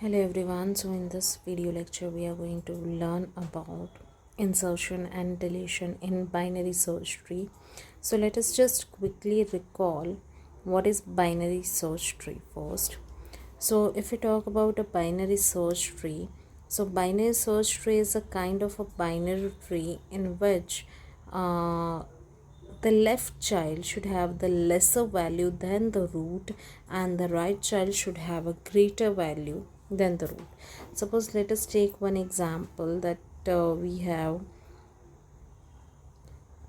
Hello everyone, so in this video lecture we are going to learn about insertion and deletion in binary search tree. So let us just quickly recall what is binary search tree first. So if we talk about a binary search tree, so binary search tree is a kind of a binary tree in which the left child should have the lesser value than the root and the right child should have a greater value than the root. Suppose let us take one example that I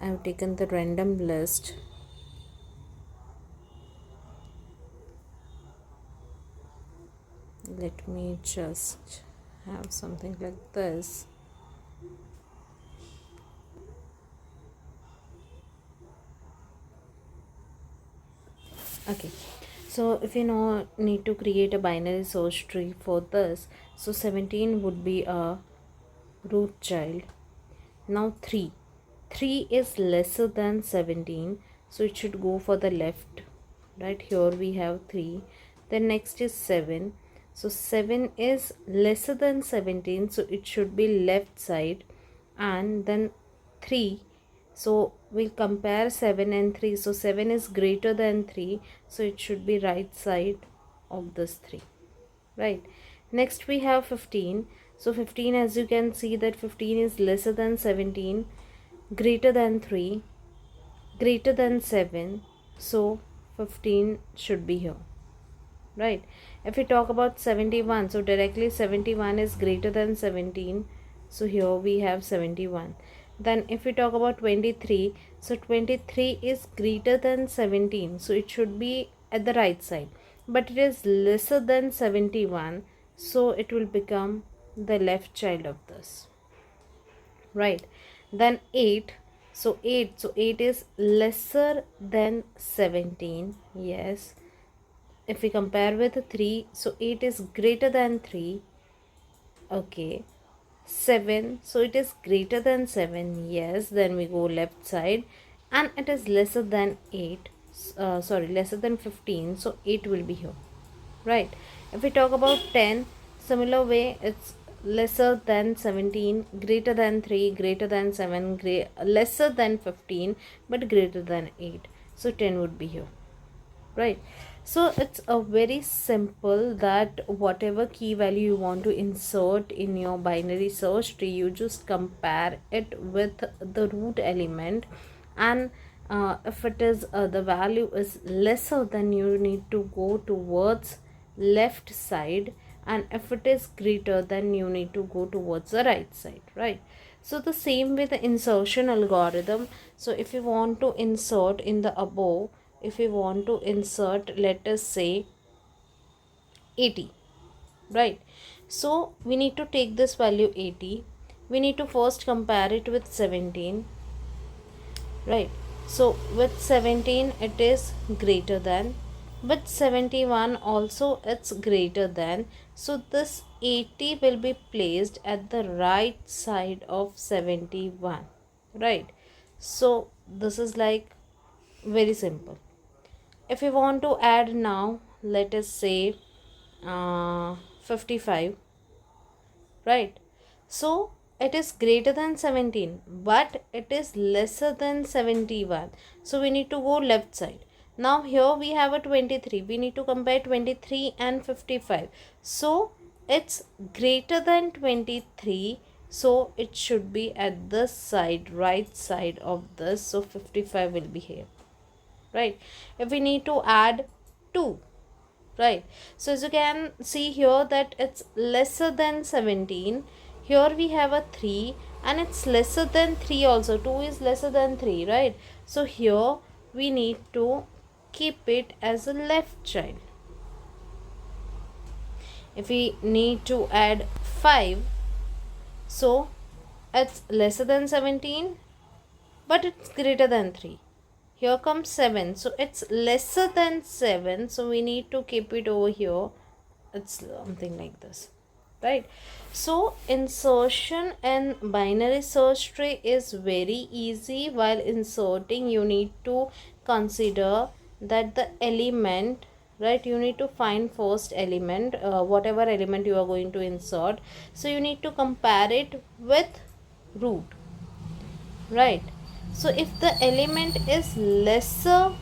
have taken the random list. Let me just have something like this. Okay, so if you need to create a binary search tree for this, so 17 would be a root child. Now 3 is lesser than 17, so it should go for the left. Right, here we have 3. Then next is 7, so 7 is lesser than 17, so it should be left side. And then 3, so we'll compare 7 and 3, so 7 is greater than 3, so it should be right side of this 3. Right, next we have 15. So 15, as you can see that 15 is lesser than 17, greater than 3, greater than 7, so 15 should be here. Right, if we talk about 71, so directly 71 is greater than 17, so here we have 71. Then if we talk about 23, so 23 is greater than 17, so it should be at the right side, but it is lesser than 71, so it will become the left child of this. Right, then 8, so 8 is lesser than 17. Yes, if we compare with 3, so 8 is greater than 3. Okay, 7, so it is greater than 7. Yes, then we go left side, and it is lesser than 8, lesser than 15, so 8 will be here. Right, if we talk about 10, similar way, it's lesser than 17, greater than 3, greater than 7, lesser than 15, but greater than 8, so 10 would be here. Right, so it's a very simple that whatever key value you want to insert in your binary search tree, you just compare it with the root element, and if it is the value is lesser, then you need to go towards left side, and if it is greater, then you need to go towards the right side. Right, so the same with the insertion algorithm. So if you want to insert in the above, if we want to insert, let us say 80, right, so we need to take this value 80, we need to first compare it with 17. Right, so with 17 it is greater than, with 71 also it's greater than, so this 80 will be placed at the right side of 71. Right, so this is like very simple. If we want to add now, let us say 55. Right, so it is greater than 17, but it is lesser than 71, so we need to go left side. Now here we have a 23, we need to compare 23 and 55, so it's greater than 23, so it should be at this side, right side of this, so 55 will be here. Right, if we need to add 2, right, so as you can see here that it's lesser than 17, here we have a 3, and it's lesser than 3 also, 2 is lesser than 3. Right, so here we need to keep it as a left child. If we need to add 5, so it's lesser than 17, but it's greater than 3. Here comes 7, so it's lesser than 7, so we need to keep it over here. It's something like this. Right, so insertion and binary search tree is very easy. While inserting, you need to consider that the element right? You need to find first element, whatever element you are going to insert. So you need to compare it with root, right? So if the element is lesser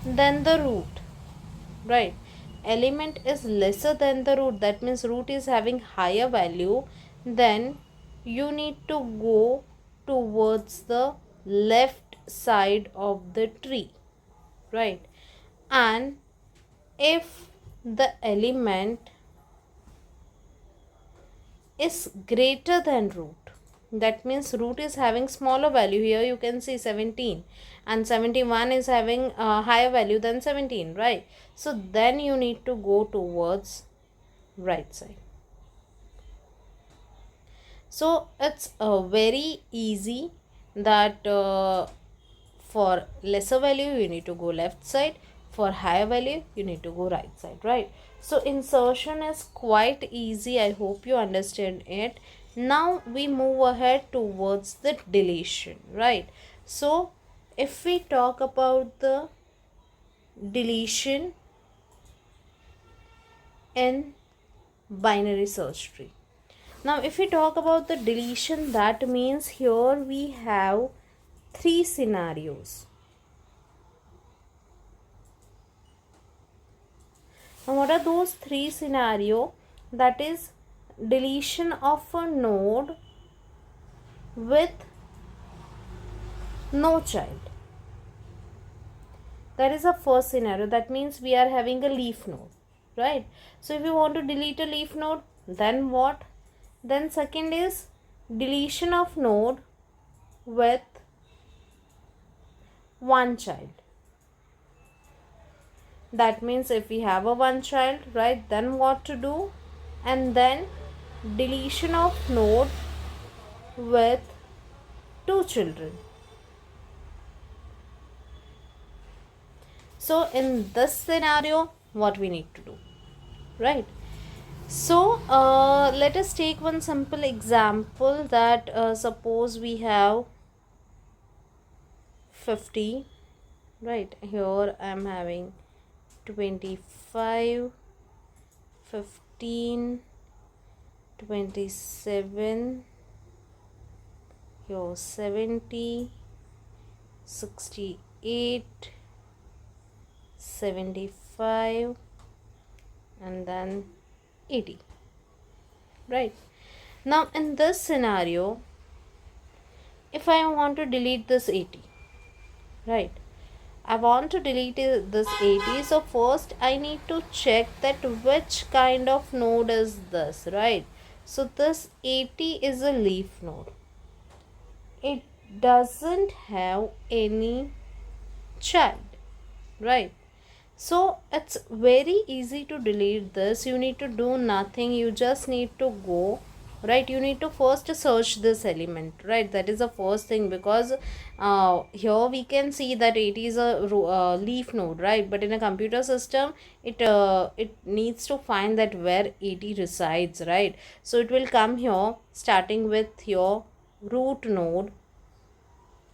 than the root, right, element is lesser than the root, that means root is having higher value, then you need to go towards the left side of the tree, right? And if the element is greater than root, that means root is having smaller value, here you can see 17 and 71 is having a higher value than 17, right? So then you need to go towards right side. So it's very easy that for lesser value you need to go left side, for higher value you need to go right side, right? So insertion is quite easy. I hope you understand it. Now we move ahead towards the deletion, right? So if we talk about the deletion in binary search tree, now if we talk about the deletion, that means here we have three scenarios. Now what are those three scenarios? That is deletion of a node with no child. That is the first scenario. That means we are having a leaf node, right? So if you want to delete a leaf node, then what? Then second is deletion of node with one child. That means if we have a one child, right, then what to do? And then deletion of node with two children. So in this scenario, what we need to do, right? So let us take one simple example, that suppose we have 50, right? Here I am having 25, 15, 27, here 70, 68, 75, and then 80, right? Now in this scenario, if I want to delete this 80, right, I want to delete this 80, so first I need to check that which kind of node is this, right? So this 80 is a leaf node, it doesn't have any child, right? So it's very easy to delete this. You need to do nothing, you just need to go, right? You need to first search this element, right? That is the first thing, because here we can see that it is a leaf node, right? But in a computer system, it needs to find that where 80 resides, right? So it will come here starting with your root node,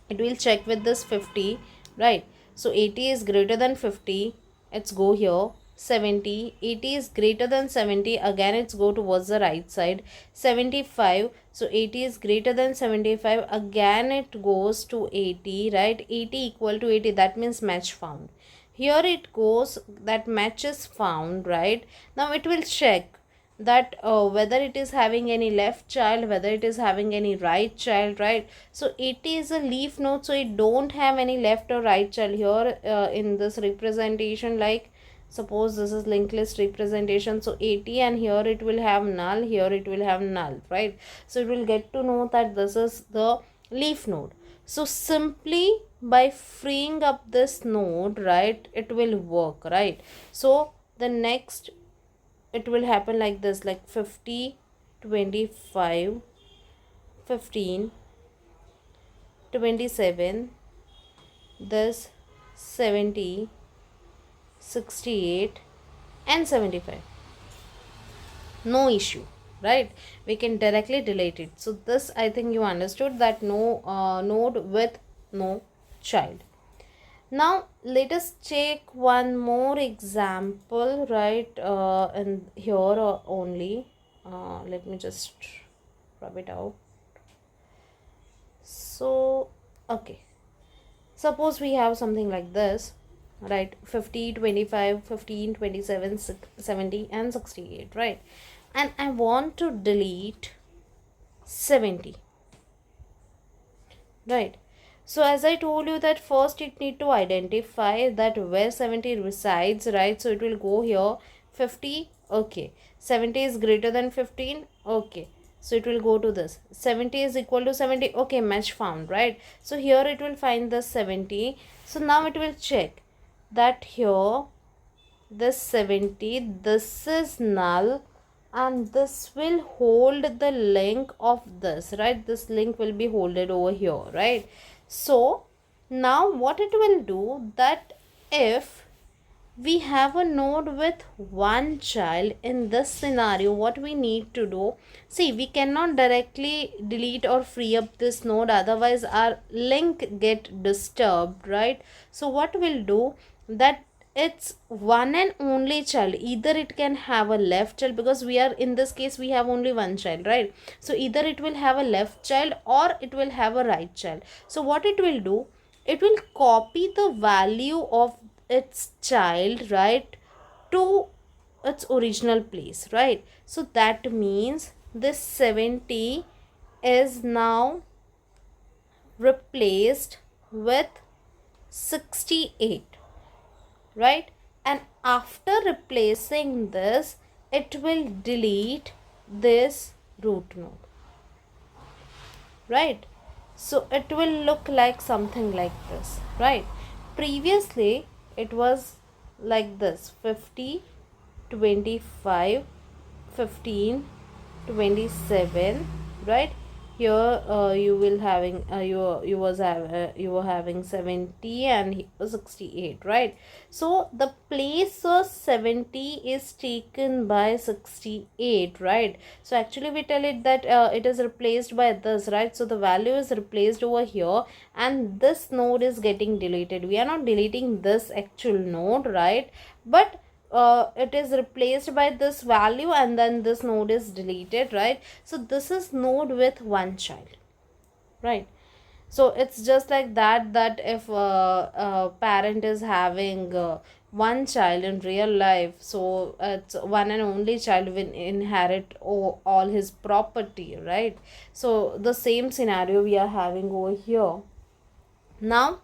it will check with this 50, right? So 80 is greater than 50, let's go here. 70, 80 is greater than 70, again it's go towards the right side. 75, so 80 is greater than 75, again it goes to 80, right? 80 equal to 80, that means match found. Here it goes, that match is found, right? Now it will check that whether it is having any left child, whether it is having any right child, right? So 80 is a leaf node, so it don't have any left or right child here in this representation. Like suppose this is linked list representation, so 80, and here it will have null, here it will have null, right? So it will get to know that this is the leaf node. So simply by freeing up this node, right, it will work, right? So the next, it will happen like this, like 50, 25, 15, 27, this 70, 68 and 75. No issue, right? We can directly delete it. So this, I think you understood, that no node with no child. Now let us check one more example, right? And here only. Let me just rub it out. So okay, suppose we have something like this, right? 50, 25, 15, 27, 70 and 68, right? And I want to delete 70, right? So as I told you that first it need to identify that where 70 resides, right? So it will go here 50, okay. 70 is greater than 15, okay. So it will go to this. 70 is equal to 70, okay, match found, right? So here it will find the 70. So now it will check that here this 70, this is null, and this will hold the link of this, right? This link will be holded over here, right? So now what it will do, that if we have a node with one child, in this scenario what we need to do, see, we cannot directly delete or free up this node, otherwise our link get disturbed, right? So what we'll do, that it's one and only child, either it can have a left child, because we are in this case we have only one child, right? So either it will have a left child or it will have a right child. So what it will do, it will copy the value of its child, right, to its original place, right? So that means this 70 is now replaced with 68, right? And after replacing this, it will delete this root node, right? So it will look like something like this, right? Previously it was like this: 50, 25, 15, 27, right? Here you will having you were having 70 and 68, right? So the place of 70 is taken by 68, right? So actually we tell it that it is replaced by this, right? So the value is replaced over here and this node is getting deleted. We are not deleting this actual node, right? But it is replaced by this value and then this node is deleted, right? So this is node with one child, right? So it's just like that, that if a parent is having one child in real life, so it's one and only child will inherit all his property, right? So the same scenario we are having over here. Now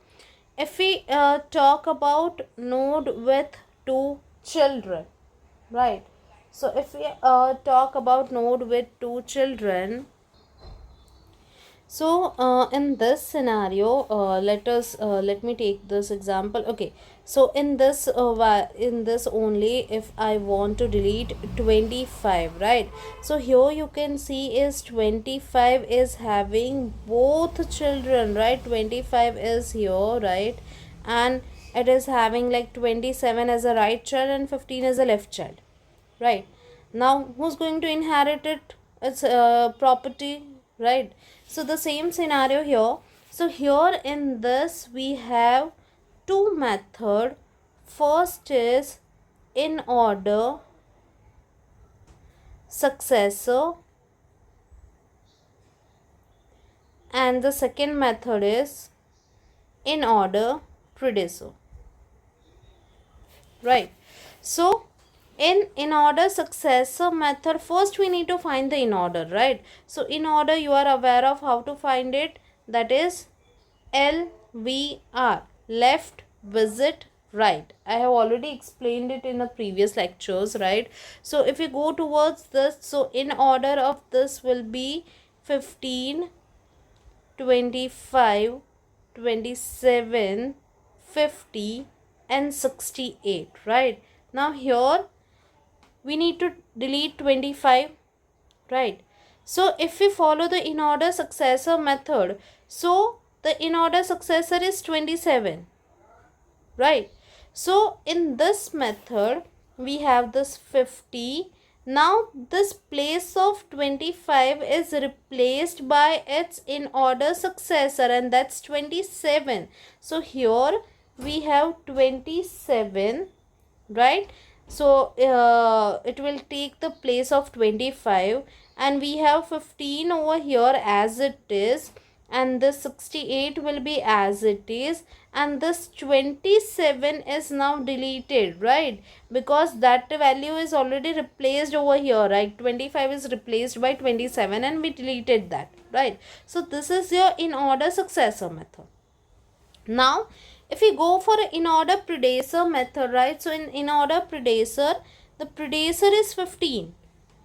if we talk about node with two children, right? So if we talk about node with two children, so in this scenario, let me take this example. Okay, so in this only, if I want to delete 25, right? So here you can see is 25 is having both children, right? 25 is here, right? And it is having like 27 as a right child and 15 as a left child, right? Now who's going to inherit it? It's property, right? So the same scenario here. So here in this we have two method. First is in order successor and the second method is in order predecessor, right? So in order successor method, first we need to find the in order, right? So in order, you are aware of how to find it, that is LVR, left visit right. I have already explained it in the previous lectures, right? So if you go towards this, so in order of this will be 15, 25, 27, 50 and 68, right? Now here we need to delete 25, right? So if we follow the in order successor method, so the in order successor is 27, right? So in this method we have this 50. Now this place of 25 is replaced by its in order successor and that's 27. So here we have 27, right? So it will take the place of 25, and we have 15 over here as it is, and this 68 will be as it is, and this 27 is now deleted, right? Because that value is already replaced over here, right? 25 is replaced by 27 and we deleted that, right? So this is your in order successor method. Now if we go for an in order predator method, right? So in order predator, the predator is 15,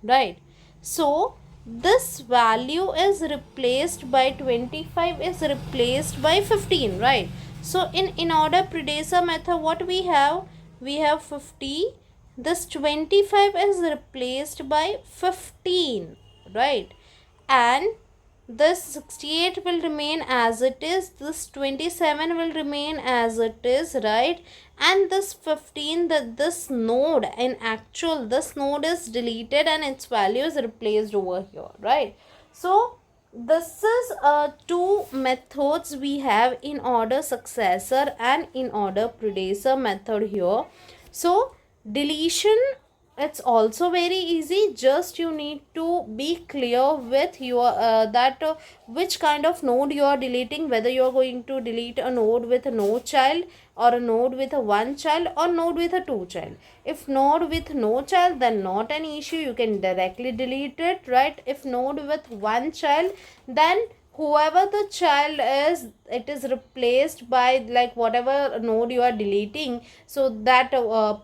right? So this value is replaced by 25 is replaced by 15, right? So in order predator method, what we have 50, this 25 is replaced by 15, right? And this 68 will remain as it is, this 27 will remain as it is, right? And this 15, this node, in actual this node is deleted and its value is replaced over here, right? So this is two methods we have, in order successor and in order predator method here. So deletion, it's also very easy. Just you need to be clear with your which kind of node you are deleting, whether you are going to delete a node with no child, or a node with a one child, or node with a two child. If node with no child, then not an issue, you can directly delete it, right? If node with one child, then whoever the child is, it is replaced by, like, whatever node you are deleting, so that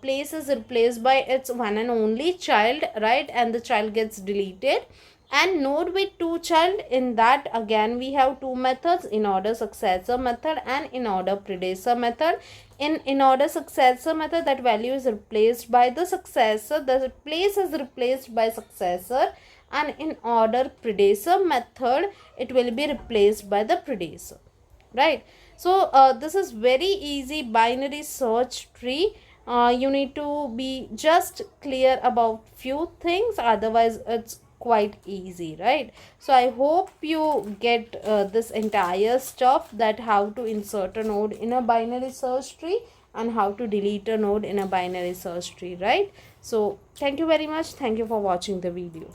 place is replaced by its one and only child, right? And the child gets deleted. And node with two child, in that again we have two methods, in order successor method and in order predator method. In order successor method, that value is replaced by the successor, the place is replaced by successor. And in order predator method, it will be replaced by the predator, right? So this is very easy binary search tree. You need to be just clear about few things, otherwise it's quite easy, right? So I hope you get this entire stuff, that how to insert a node in a binary search tree and how to delete a node in a binary search tree, right? So thank you very much. Thank you for watching the video.